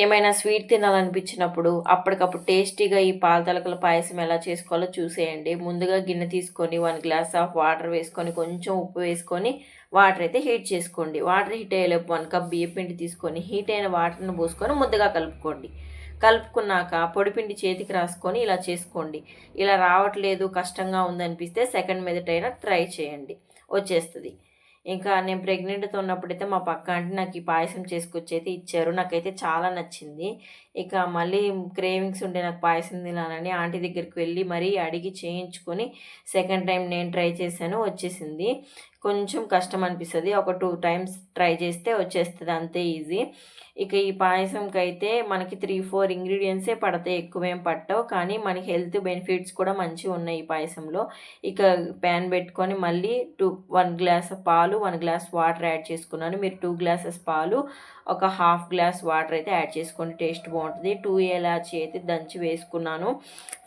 ఏమైనా స్వీట్ తినాలనిపించినప్పుడు అప్పటికప్పుడు టేస్టీగా ఈ పాల తలకల పాయసం ఎలా చేసుకోవాలో చూసేయండి. ముందుగా గిన్నె తీసుకొని 1 గ్లాస్ ఆఫ్ వాటర్ వేసుకొని కొంచెం ఉప్పు వేసుకొని వాటర్ అయితే హీట్ చేసుకోండి. వాటర్ హీట్ అయ్యేలోపు 1 కప్ బియ్యపిండి తీసుకొని హీట్ అయిన వాటర్ని పోసుకొని ముద్దగా కలుపుకోండి. కలుపుకున్నాక పొడిపిండి చేతికి రాసుకొని ఇలా చేసుకోండి. ఇలా రావట్లేదు, కష్టంగా ఉందనిపిస్తే సెకండ్ మెథడ్ ట్రై చేయండి, వచ్చేస్తుంది. ఇంకా నేను ప్రెగ్నెంట్‌తో ఉన్నప్పుడైతే మా పక్క ఆంటీ నాకు ఈ పాయసం చేసుకొచ్చి అయితే ఇచ్చారు. నాకైతే చాలా నచ్చింది. ఇక మళ్ళీ క్రేవింగ్స్ ఉండే నాకు పాయసం తినాలని ఆంటీ దగ్గరికి వెళ్ళి మరీ అడిగి చేయించుకొని సెకండ్ టైం నేను ట్రై చేశాను, వచ్చేసింది. కొంచెం కష్టం అనిపిస్తది. ఒక 2 టైమ్స్ ట్రై చేస్తే వచ్చేస్తది, అంతే ఈజీ. ఇక ఈ పాయసంకైతే మనకి 3, 4 ఇంగ్రీడియెంట్సే పడతాయి, ఎక్కువేం పట్టవు. కానీ మనకి హెల్త్ బెనిఫిట్స్ కూడా మంచిగున్నాయి ఈ పాయసంలో. ఇక ప్యాన్ పెట్టుకొని మళ్ళీ 1 గ్లాస్ పాలు, 1 గ్లాస్ వాటర్ యాడ్ చేసుకున్నాను. మీరు 2 గ్లాసెస్ పాలు, ఒక హాఫ్ గ్లాస్ వాటర్ అయితే యాడ్ చేసుకోండి, టేస్ట్ బాగుంటుంది. 2 ఇలాచీ అయితే దంచి వేసుకున్నాను,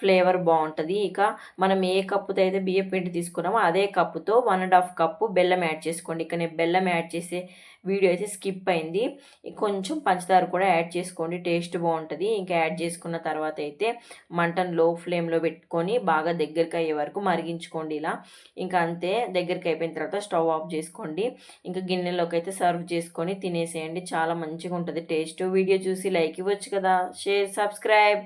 ఫ్లేవర్ బాగుంటుంది. ఇక మనం ఏ కప్పుతో అయితే బియ్యం పిండి తీసుకున్నామో అదే కప్పుతో 1½ కప్పు బెల్లం యాడ్ చేసుకోండి. ఇక నేను బెల్లం యాడ్ చేసే వీడియో అయితే స్కిప్ అయింది. కొంచెం పంచదార కూడా యాడ్ చేసుకోండి, టేస్ట్ బాగుంటుంది. ఇంకా యాడ్ చేసుకున్న తర్వాత అయితే మంటను లో ఫ్లేమ్లో పెట్టుకొని బాగా దగ్గరికి అయ్యే వరకు మరిగించుకోండి ఇలా. ఇంకా అంతే, దగ్గరికి అయిపోయిన తర్వాత స్టవ్ ఆఫ్ చేసుకోండి. ఇంకా గిన్నెలోకి అయితే సర్వ్ చేసుకొని తినేసేయండి. చాలా మంచిగా ఉంటుంది టేస్ట్. వీడియో చూసి లైక్ ఇవ్వచ్చు కదా, షేర్, సబ్స్క్రైబ్.